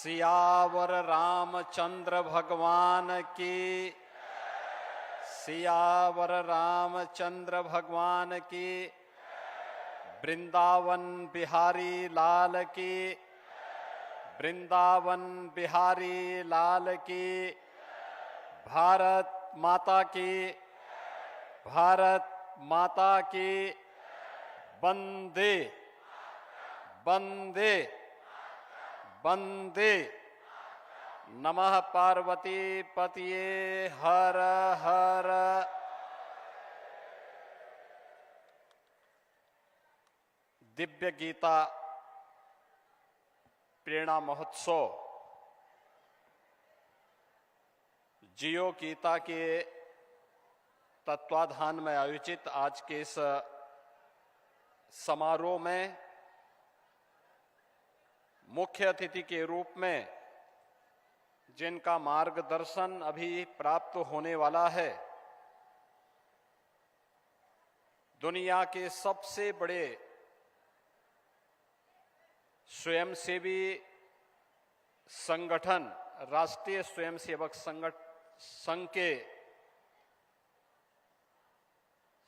सियावर रामचंद्र भगवान की, सियावर रामचंद्र भगवान की, वृंदावन बिहारी लाल की, वृंदावन बिहारी लाल की, भारत माता की, भारत माता की, वंदे वंदे वंदे। नमः पार्वती पतिये हर हर। दिव्य गीता प्रेरणा महोत्सव जियो गीता के तत्वाधान में आयोजित आज के इस समारोह में मुख्य अतिथि के रूप में जिनका मार्गदर्शन अभी प्राप्त होने वाला है, दुनिया के सबसे बड़े स्वयंसेवी संगठन राष्ट्रीय स्वयंसेवक संघ के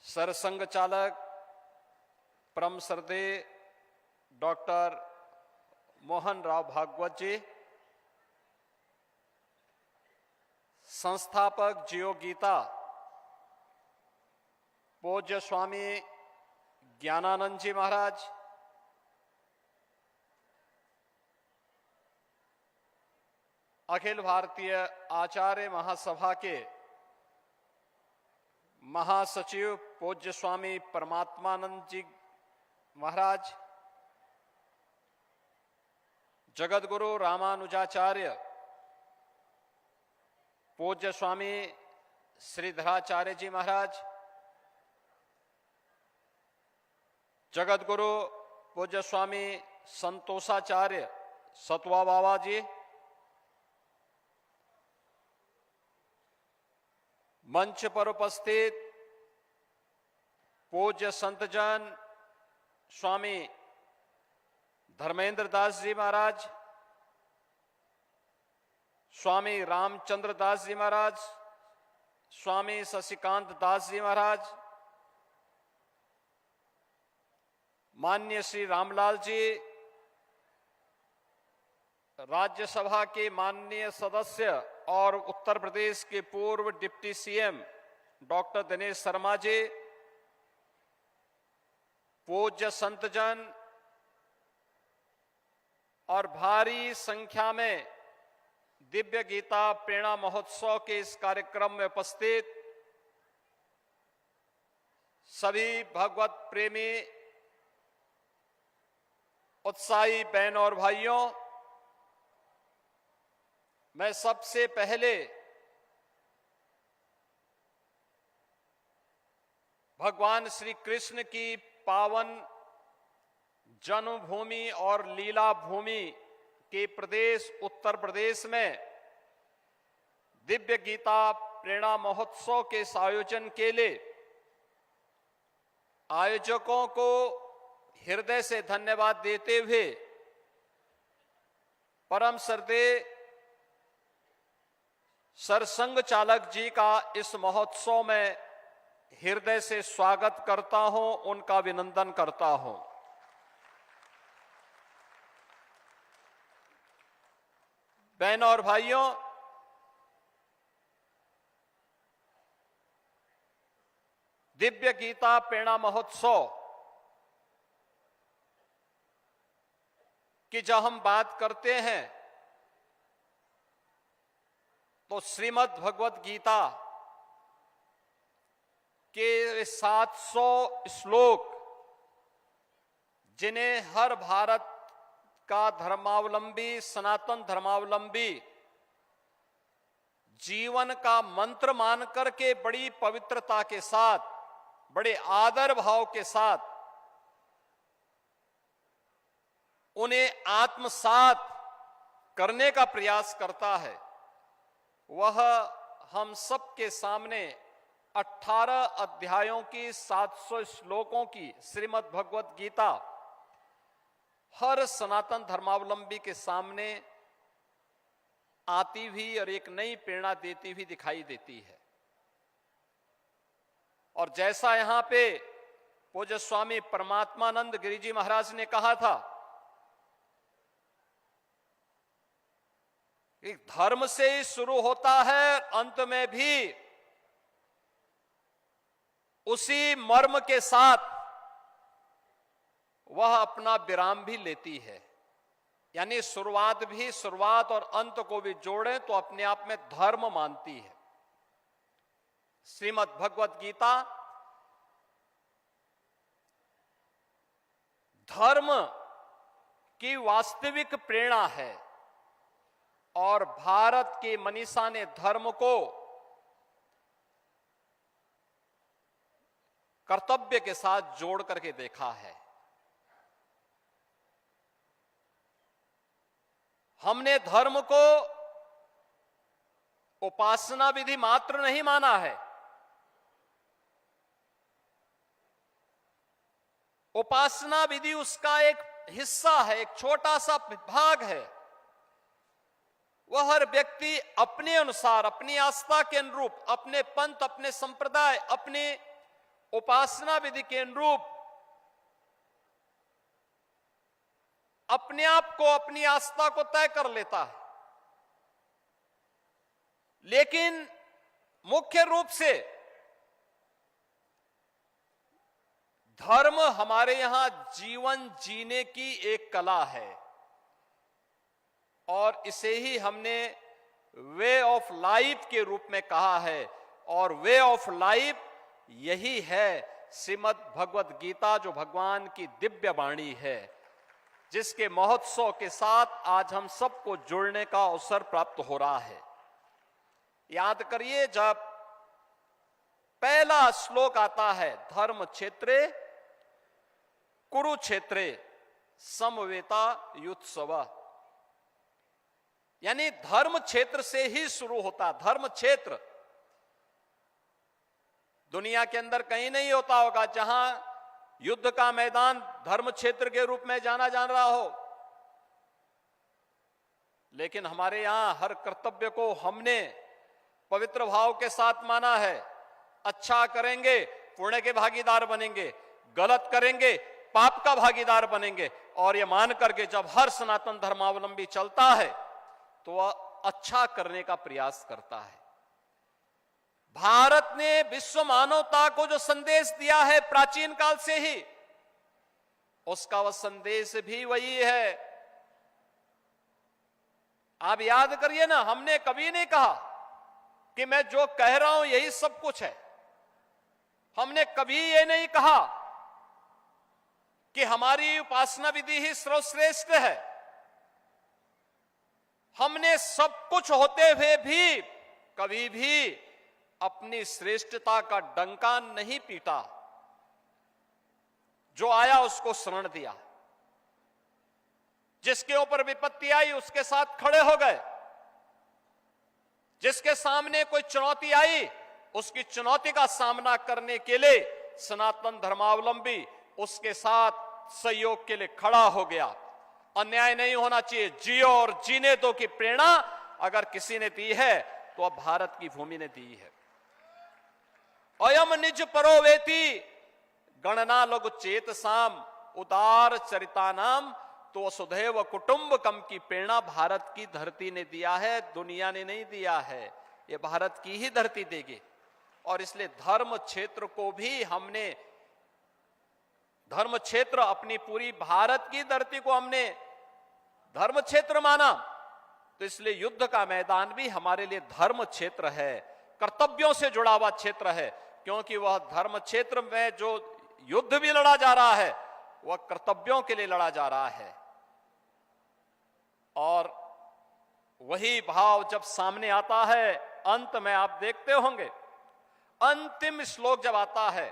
सरसंघ चालक परम श्रद्धेय डॉक्टर मोहन राव भागवत जी, संस्थापक जियो गीता पूज्य स्वामी ज्ञानानंद जी महाराज, अखिल भारतीय आचार्य महासभा के महासचिव पूज्य स्वामी परमात्मानंद जी महाराज, जगतगुरु रामानुजाचार्य पूज्य स्वामी श्रीधराचार्य जी महाराज, जगतगुरु पूज्य स्वामी संतोषाचार्य सतवा बाबा जी, मंच पर उपस्थित पूज्य संतजन स्वामी धर्मेंद्र दास जी महाराज, स्वामी रामचंद्र दास जी महाराज, स्वामी शशिकांत दास जी महाराज, माननीय श्री रामलाल जी, राज्यसभा के माननीय सदस्य और उत्तर प्रदेश के पूर्व deputy CM doctor Dinesh Sharma ji, पूज्य संतजन और भारी संख्या में दिव्य गीता प्रेरणा महोत्सव के इस कार्यक्रम में उपस्थित सभी भगवत प्रेमी उत्साही बहन और भाइयों, मैं सबसे पहले भगवान श्री कृष्ण की पावन जन्मभूमि और लीला भूमि के प्रदेश उत्तर प्रदेश में दिव्य गीता प्रेरणा महोत्सव के इस आयोजन के लिए आयोजकों को हृदय से धन्यवाद देते हुए परम श्रद्धेय सरसंघ चालक जी का इस महोत्सव में हृदय से स्वागत करता हूं, उनका अभिनंदन करता हूं। बहनों और भाइयों, दिव्य गीता प्रेरणा महोत्सव की जब हम बात करते हैं तो श्रीमद् भगवत गीता के 700 श्लोक, जिन्हें हर भारत का धर्मावलंबी, सनातन धर्मावलंबी जीवन का मंत्र मान करके बड़ी पवित्रता के साथ, बड़े आदर भाव के साथ उन्हें आत्मसात करने का प्रयास करता है, वह हम सबके सामने 18 अध्यायों की 700 श्लोकों की श्रीमद् भगवत गीता हर सनातन धर्मावलंबी के सामने आती भी और एक नई प्रेरणा देती हुई दिखाई देती है। और जैसा यहां पे पूज्य स्वामी परमात्मानंद गिरि जी महाराज ने कहा था कि धर्म से ही शुरू होता है, अंत में भी उसी मर्म के साथ वह अपना विराम भी लेती है। यानी शुरुआत और अंत को भी जोड़ें तो अपने आप में धर्म मानती है। श्रीमद् भगवत गीता धर्म की वास्तविक प्रेरणा है और भारत की मनीषा ने धर्म को कर्तव्य के साथ जोड़ करके देखा है। हमने धर्म को उपासना विधि मात्र नहीं माना है। उपासना विधि उसका एक हिस्सा है, एक छोटा सा भाग है। वह हर व्यक्ति अपने अनुसार, अपनी आस्था के अनुरूप, अपने पंथ, अपने संप्रदाय, अपने उपासना विधि के अनुरूप अपने आप को, अपनी आस्था को तय कर लेता है। लेकिन मुख्य रूप से धर्म हमारे यहां जीवन जीने की एक कला है और इसे ही हमने वे ऑफ लाइफ के रूप में कहा है। और वे ऑफ लाइफ यही है श्रीमद् भगवत गीता, जो भगवान की दिव्य वाणी है, जिसके महोत्सव के साथ आज हम सबको जुड़ने का अवसर प्राप्त हो रहा है। याद करिए, जब पहला श्लोक आता है, धर्म क्षेत्रे कुरुक्षेत्रे समवेता युत्सव, यानी धर्म क्षेत्र से ही शुरू होता। धर्म क्षेत्र दुनिया के अंदर कहीं नहीं होता होगा जहां युद्ध का मैदान धर्म क्षेत्र के रूप में जाना जा रहा हो, लेकिन हमारे यहां हर कर्तव्य को हमने पवित्र भाव के साथ माना है। अच्छा करेंगे पुण्य के भागीदार बनेंगे, गलत करेंगे पाप का भागीदार बनेंगे। और यह मान करके जब हर सनातन धर्मावलंबी चलता है तो वह अच्छा करने का प्रयास करता है। भारत ने विश्व मानवता को जो संदेश दिया है प्राचीन काल से ही, उसका वह संदेश भी वही है। आप याद करिए ना, हमने कभी नहीं कहा कि मैं जो कह रहा हूं यही सब कुछ है। हमने कभी ये नहीं कहा कि हमारी उपासना विधि ही सर्वश्रेष्ठ है। हमने सब कुछ होते हुए भी कभी भी अपनी श्रेष्ठता का डंका नहीं पीटा। जो आया उसको शरण दिया, जिसके ऊपर विपत्ति आई उसके साथ खड़े हो गए, जिसके सामने कोई चुनौती आई उसकी चुनौती का सामना करने के लिए सनातन धर्मावलंबी उसके साथ सहयोग के लिए खड़ा हो गया। अन्याय नहीं होना चाहिए, जियो और जीने दो की प्रेरणा अगर किसी ने दी है तो अब भारत की भूमि ने दी है। अयम निज परोवेति गणना लघु चेत साम उदार चरितानाम, तो वसुधैव कुटुंबकम की प्रेरणा भारत की धरती ने दिया है, दुनिया ने नहीं दिया है। ये भारत की ही धरती देगी। और इसलिए धर्म क्षेत्र को भी हमने, धर्म क्षेत्र अपनी पूरी भारत की धरती को हमने धर्म क्षेत्र माना, तो इसलिए युद्ध का मैदान भी हमारे लिए धर्म क्षेत्र है, कर्तव्यों से जुड़ा हुआ क्षेत्र है। क्योंकि वह धर्म क्षेत्र में जो युद्ध भी लड़ा जा रहा है वह कर्तव्यों के लिए लड़ा जा रहा है। और वही भाव जब सामने आता है, अंत में आप देखते होंगे अंतिम श्लोक जब आता है,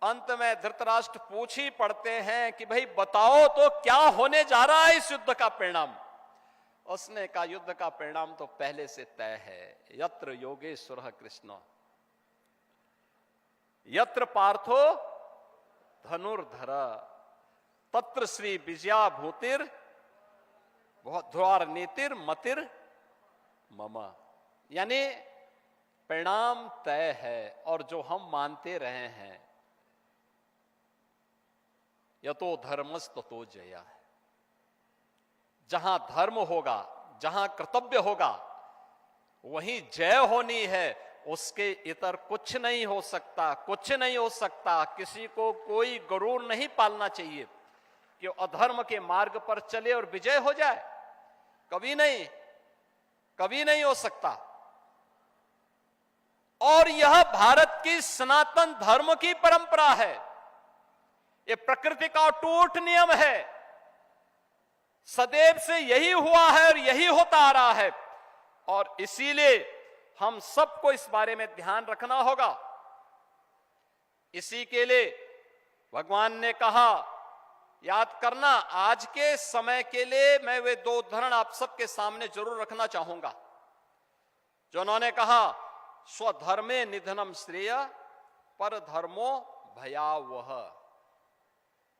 अंत में धृतराष्ट्र पूछ ही पड़ते हैं कि भाई बताओ तो क्या होने जा रहा है इस युद्ध का परिणाम। उसने कहा युद्ध का परिणाम तो पहले से तय है, यत्र योगेश्वर कृष्ण यत्र पार्थो धनुर्धर तत्र श्री विजया भूतिर ध्वार नीतिर मतिर मम, यानी परिणाम तय है और जो हम मानते रहे हैं, यतो धर्मस्ततो जया है। जहां धर्म होगा, जहां कर्तव्य होगा, वहीं जय होनी है। उसके इतर कुछ नहीं हो सकता, कुछ नहीं हो सकता। किसी को कोई गरूर नहीं पालना चाहिए कि अधर्म के मार्ग पर चले और विजय हो जाए। कभी नहीं, कभी नहीं हो सकता। और यह भारत की सनातन धर्म की परंपरा है। यह प्रकृति का अटूट नियम है। सदैव से यही हुआ है और यही होता आ रहा है। और इसीलिए हम सबको इस बारे में ध्यान रखना होगा। इसी के लिए भगवान ने कहा, याद करना, आज के समय के लिए मैं वे दो उदाहरण आप सबके सामने जरूर रखना चाहूंगा जो उन्होंने कहा, स्वधर्मे निधनम श्रेय, पर धर्मो भयावह।